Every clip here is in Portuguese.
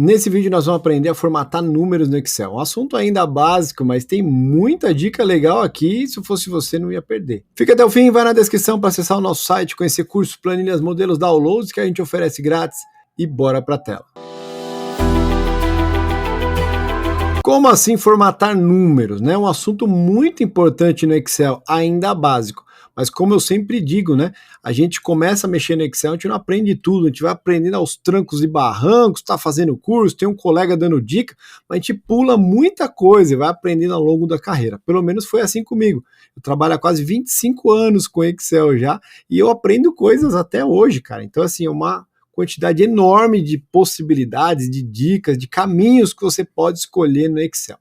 Nesse vídeo nós vamos aprender a formatar números no Excel. Um assunto ainda básico, mas tem muita dica legal aqui, se fosse você não ia perder. Fica até o fim, vai na descrição para acessar o nosso site, conhecer cursos, planilhas, modelos, downloads que a gente oferece grátis e bora para a tela. Como assim formatar números? Um assunto muito importante no Excel, ainda básico. Mas como eu sempre digo, a gente começa a mexer no Excel, a gente não aprende tudo, a gente vai aprendendo aos trancos e barrancos, está fazendo curso, tem um colega dando dica, mas a gente pula muita coisa e vai aprendendo ao longo da carreira. Pelo menos foi assim comigo. Eu trabalho há quase 25 anos com Excel já e eu aprendo coisas até hoje, cara. Então, assim, é uma quantidade enorme de possibilidades, de dicas, de caminhos que você pode escolher no Excel.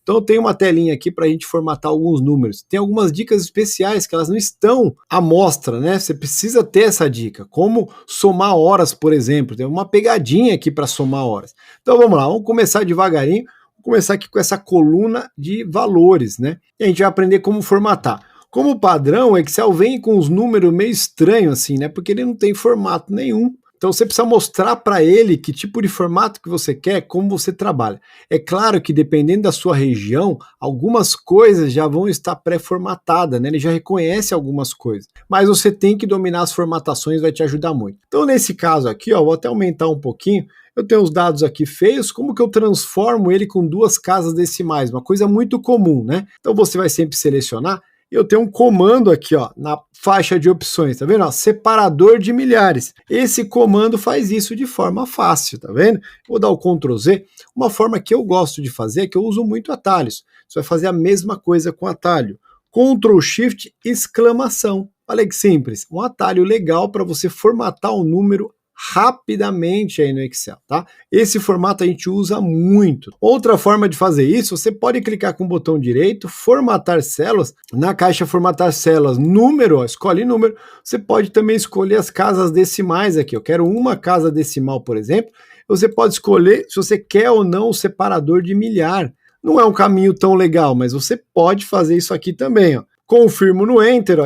Então eu tenho uma telinha aqui para a gente formatar alguns números. Tem algumas dicas especiais que elas não estão à mostra, Você precisa ter essa dica. Como somar horas, por exemplo. Tem uma pegadinha aqui para somar horas. Então vamos lá, vamos começar devagarinho. Vamos começar aqui com essa coluna de valores, E a gente vai aprender como formatar. Como padrão, o Excel vem com os números meio estranhos assim, Porque ele não tem formato nenhum. Então você precisa mostrar para ele que tipo de formato que você quer, como você trabalha. É claro que dependendo da sua região, algumas coisas já vão estar pré-formatadas, Ele já reconhece algumas coisas. Mas você tem que dominar as formatações, vai te ajudar muito. Então nesse caso aqui, vou até aumentar um pouquinho. Eu tenho os dados aqui feios, como que eu transformo ele com duas casas decimais? Uma coisa muito comum, Então você vai sempre selecionar. Eu tenho um comando aqui, na faixa de opções, tá vendo? Separador de milhares. Esse comando faz isso de forma fácil, tá vendo? Vou dar o Ctrl Z. Uma forma que eu gosto de fazer é que eu uso muito atalhos. Você vai fazer a mesma coisa com atalho. Ctrl Shift exclamação. Olha que simples. Um atalho legal para você formatar o número rapidamente aí no Excel, tá? Esse formato a gente usa muito. Outra forma de fazer isso, você pode clicar com o botão direito, formatar células, na caixa formatar células, número, escolhe número, você pode também escolher as casas decimais aqui, eu quero uma casa decimal, por exemplo, você pode escolher se você quer ou não o separador de milhar. Não é um caminho tão legal, mas você pode fazer isso aqui também, Confirmo no Enter,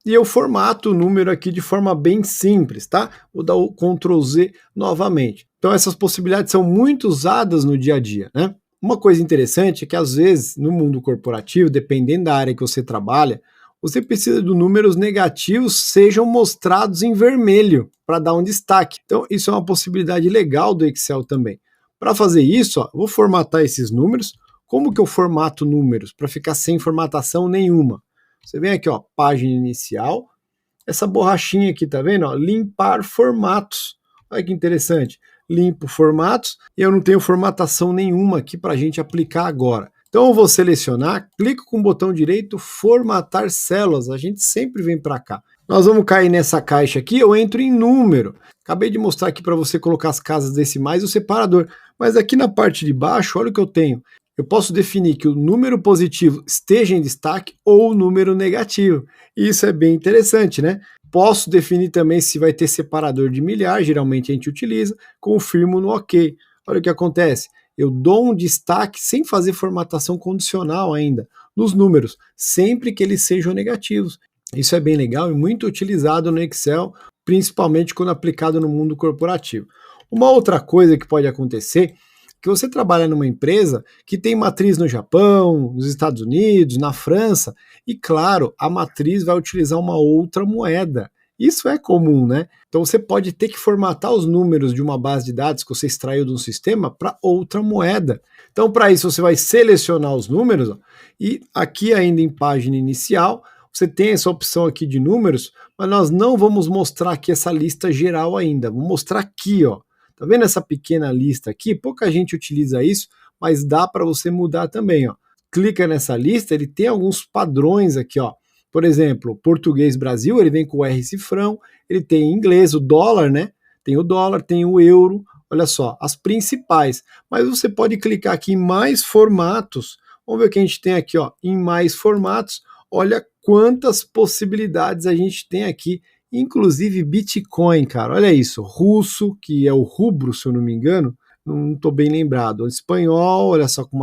e eu formato o número aqui de forma bem simples, tá? Vou dar o Ctrl Z novamente. Então essas possibilidades são muito usadas no dia a dia, Uma coisa interessante é que às vezes no mundo corporativo, dependendo da área que você trabalha, você precisa de números negativos sejam mostrados em vermelho para dar um destaque. Então isso é uma possibilidade legal do Excel também. Para fazer isso, eu vou formatar esses números. Como que eu formato números? Para ficar sem formatação nenhuma. Você vem aqui, página inicial, essa borrachinha aqui, tá vendo? Limpar formatos. Olha que interessante. Limpo formatos e eu não tenho formatação nenhuma aqui para a gente aplicar agora. Então eu vou selecionar, clico com o botão direito, formatar células. A gente sempre vem para cá. Nós vamos cair nessa caixa aqui, eu entro em número. Acabei de mostrar aqui para você colocar as casas decimais e o separador. Mas aqui na parte de baixo, olha o que eu tenho. Eu posso definir que o número positivo esteja em destaque ou o número negativo. Isso é bem interessante, Posso definir também se vai ter separador de milhar, geralmente a gente utiliza, confirmo no OK. Olha o que acontece, eu dou um destaque sem fazer formatação condicional ainda, nos números, sempre que eles sejam negativos. Isso é bem legal e muito utilizado no Excel, principalmente quando aplicado no mundo corporativo. Uma outra coisa que pode acontecer que você trabalha numa empresa que tem matriz no Japão, nos Estados Unidos, na França, e claro, a matriz vai utilizar uma outra moeda. Isso é comum, Então você pode ter que formatar os números de uma base de dados que você extraiu de um sistema para outra moeda. Então para isso você vai selecionar os números, e aqui ainda em página inicial, você tem essa opção aqui de números, mas nós não vamos mostrar aqui essa lista geral ainda, vou mostrar aqui, Tá vendo essa pequena lista aqui? Pouca gente utiliza isso, mas dá para você mudar também, Clica nessa lista, ele tem alguns padrões aqui, Por exemplo, português Brasil, ele vem com o R cifrão, ele tem inglês, o dólar, Tem o dólar, tem o euro, olha só, as principais. Mas você pode clicar aqui em mais formatos. Vamos ver o que a gente tem aqui, em mais formatos. Olha quantas possibilidades a gente tem aqui. Inclusive Bitcoin, cara, olha isso, russo, que é o rubro, se eu não me engano, não estou bem lembrado, espanhol, olha só com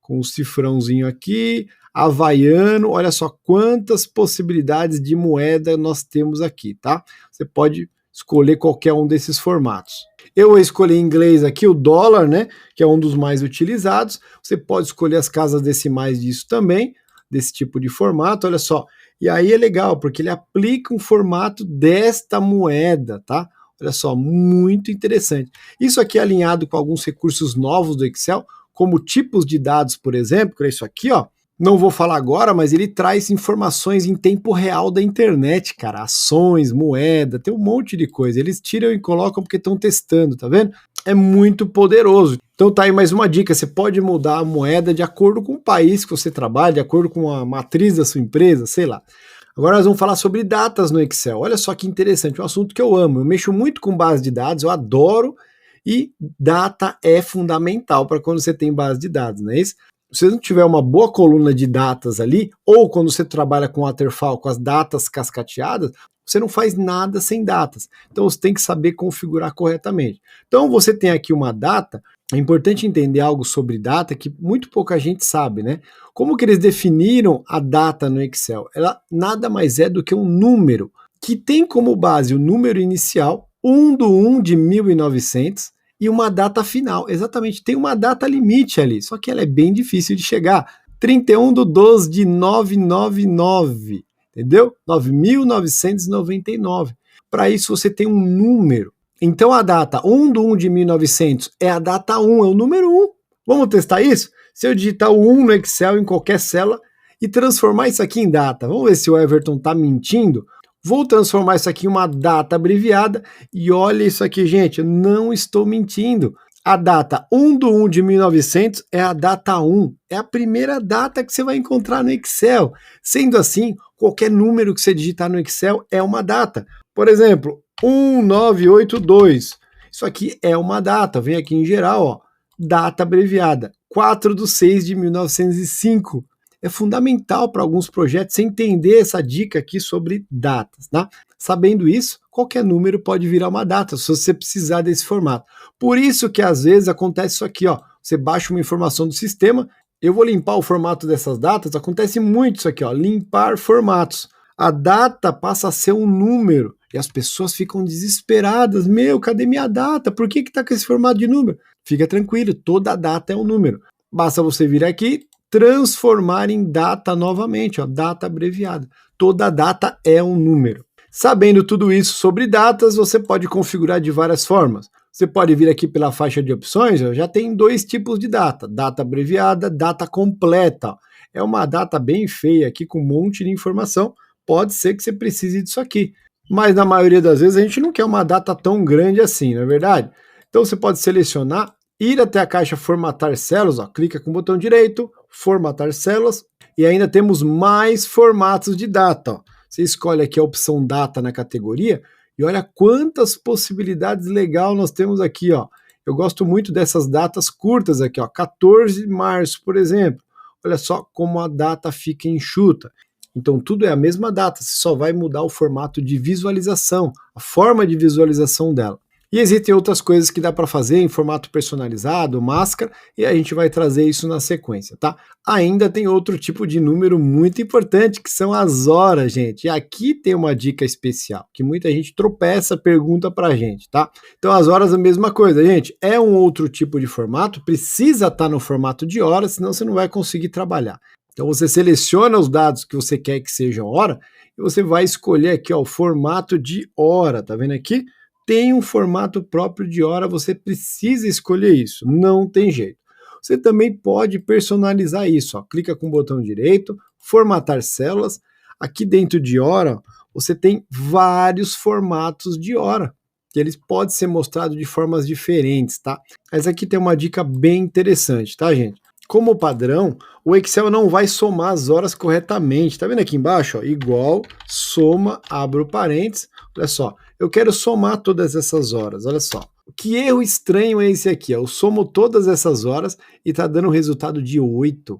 um cifrãozinho aqui, havaiano, olha só quantas possibilidades de moeda nós temos aqui, tá? Você pode escolher qualquer um desses formatos. Eu vou escolher em inglês aqui o dólar, né, que é um dos mais utilizados. Você pode escolher as casas decimais disso também, desse tipo de formato, olha só. E aí é legal, porque ele aplica um formato desta moeda, tá? Olha só, muito interessante. Isso aqui é alinhado com alguns recursos novos do Excel, como tipos de dados, por exemplo, que é isso aqui, ó. Não vou falar agora, mas ele traz informações em tempo real da internet, cara. Ações, moeda, tem um monte de coisa. Eles tiram e colocam porque estão testando, tá vendo? É muito poderoso. Então tá aí mais uma dica, você pode mudar a moeda de acordo com o país que você trabalha, de acordo com a matriz da sua empresa, sei lá. Agora nós vamos falar sobre datas no Excel. Olha só que interessante, um assunto que eu amo. Eu mexo muito com base de dados, eu adoro, e data é fundamental para quando você tem base de dados, não é isso? Se você não tiver uma boa coluna de datas ali, ou quando você trabalha com waterfall, com as datas cascateadas, você não faz nada sem datas. Então você tem que saber configurar corretamente. Então você tem aqui uma data, é importante entender algo sobre data que muito pouca gente sabe, né? Como que eles definiram a data no Excel? Ela nada mais é do que um número que tem como base o número inicial, 1 de 1900, e uma data final. Exatamente, tem uma data limite ali, só que ela é bem difícil de chegar. 31/12 de 999, entendeu? 9.999. Para isso você tem um número. Então a data 1 de 1900 é a data 1, é o número 1. Vamos testar isso? Se eu digitar o 1 no Excel em qualquer célula e transformar isso aqui em data, vamos ver se o Everton está mentindo. Vou transformar isso aqui em uma data abreviada e olha isso aqui, gente, eu não estou mentindo. A data 1 de 1900 é a data 1, é a primeira data que você vai encontrar no Excel. Sendo assim, qualquer número que você digitar no Excel é uma data. Por exemplo, 1982, isso aqui é uma data, vem aqui em geral, ó, data abreviada, 4/6 de 1905. É fundamental para alguns projetos você entender essa dica aqui sobre datas, tá? Sabendo isso, qualquer número pode virar uma data, se você precisar desse formato. Por isso que às vezes acontece isso aqui, ó. Você baixa uma informação do sistema, eu vou limpar o formato dessas datas, acontece muito isso aqui, ó, limpar formatos. A data passa a ser um número e as pessoas ficam desesperadas. Meu, cadê minha data? Por que tá com esse formato de número? Fica tranquilo, toda data é um número. Basta você vir aqui, transformar em data novamente, ó, data abreviada. Toda data é um número. Sabendo tudo isso sobre datas, você pode configurar de várias formas. Você pode vir aqui pela faixa de opções, ó, já tem 2 tipos de data, data abreviada, data completa. Ó. É uma data bem feia aqui com um monte de informação, pode ser que você precise disso aqui. Mas na maioria das vezes a gente não quer uma data tão grande assim, não é verdade? Então você pode selecionar, ir até a caixa formatar células, ó, clica com o botão direito, formatar células, e ainda temos mais formatos de data. Ó. Você escolhe aqui a opção data na categoria e olha quantas possibilidades legais nós temos aqui. Ó. Eu gosto muito dessas datas curtas aqui, ó, 14 de março, por exemplo. Olha só como a data fica enxuta. Então tudo é a mesma data, você só vai mudar o formato de visualização, a forma de visualização dela. E existem outras coisas que dá para fazer em formato personalizado, máscara, e a gente vai trazer isso na sequência, tá? Ainda tem outro tipo de número muito importante, que são as horas, gente. E aqui tem uma dica especial, que muita gente tropeça, pergunta pra gente, tá? Então as horas é a mesma coisa, gente. É um outro tipo de formato, precisa estar no formato de horas, senão você não vai conseguir trabalhar. Então você seleciona os dados que você quer que sejam hora, e você vai escolher aqui, ó, o formato de hora, tá vendo aqui? Tem um formato próprio de hora, você precisa escolher isso, não tem jeito. Você também pode personalizar isso, ó. Clica com o botão direito, formatar células. Aqui dentro de hora, você tem vários formatos de hora, que eles podem ser mostrados de formas diferentes, tá? Mas aqui tem uma dica bem interessante, tá, gente? Como padrão, o Excel não vai somar as horas corretamente. Tá vendo aqui embaixo? Ó, igual, soma, abro parênteses. Olha só, eu quero somar todas essas horas. Olha só, que erro estranho é esse aqui? Ó? Eu somo todas essas horas e tá dando um resultado de 8.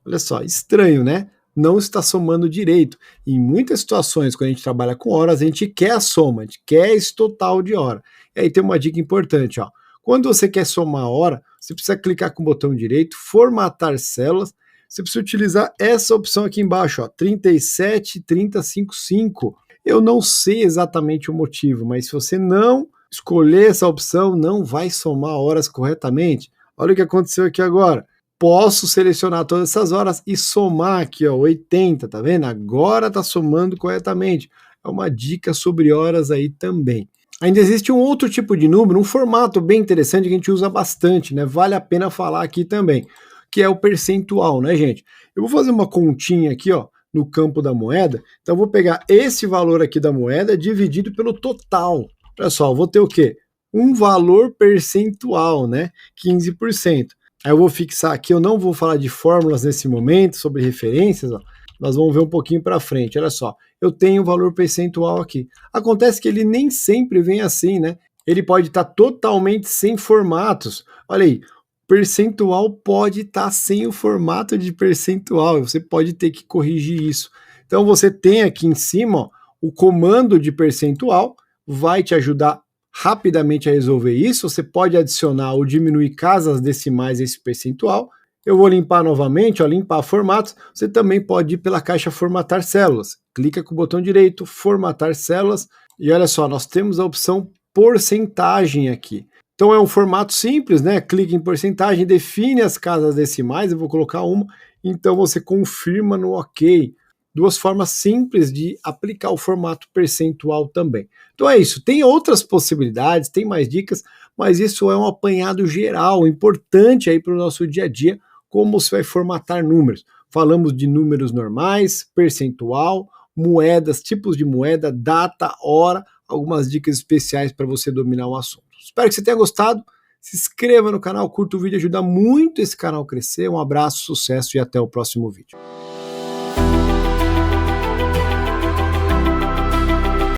Olha só, estranho, né? Não está somando direito. Em muitas situações, quando a gente trabalha com horas, a gente quer a soma, a gente quer esse total de hora. E aí tem uma dica importante, ó. Quando você quer somar a hora, você precisa clicar com o botão direito, formatar células, você precisa utilizar essa opção aqui embaixo, ó, 373055. Eu não sei exatamente o motivo, mas se você não escolher essa opção não vai somar horas corretamente. Olha o que aconteceu aqui agora. Posso selecionar todas essas horas e somar aqui, ó, 80, tá vendo? Agora tá somando corretamente. É uma dica sobre horas aí também. Ainda existe um outro tipo de número, um formato bem interessante que a gente usa bastante, né? Vale a pena falar aqui também, que é o percentual, né, gente? Eu vou fazer uma continha aqui, ó, no campo da moeda. Então eu vou pegar esse valor aqui da moeda dividido pelo total. Olha só, eu vou ter o quê? Um valor percentual, né? 15%. Aí eu vou fixar aqui, eu não vou falar de fórmulas nesse momento, sobre referências, ó. Nós vamos ver um pouquinho para frente. Olha só, eu tenho o valor percentual aqui. Acontece que ele nem sempre vem assim, né? Ele pode estar totalmente sem formatos. Olha aí, percentual pode estar sem o formato de percentual. Você pode ter que corrigir isso. Então você tem aqui em cima, ó, o comando de percentual, vai te ajudar rapidamente a resolver isso. Você pode adicionar ou diminuir casas decimais a esse percentual. Eu vou limpar novamente, ó, limpar formatos. Você também pode ir pela caixa formatar células. Clica com o botão direito, formatar células, e olha só, nós temos a opção porcentagem aqui. Então é um formato simples, né? Clica em porcentagem, define as casas decimais, eu vou colocar uma, então você confirma no OK. Duas formas simples de aplicar o formato percentual também. Então é isso, tem outras possibilidades, tem mais dicas, mas isso é um apanhado geral, importante aí para o nosso dia a dia, como você vai formatar números. Falamos de números normais, percentual, moedas, tipos de moeda, data, hora, algumas dicas especiais para você dominar o assunto. Espero que você tenha gostado, se inscreva no canal, curta o vídeo, ajuda muito esse canal a crescer. Um abraço, sucesso e até o próximo vídeo.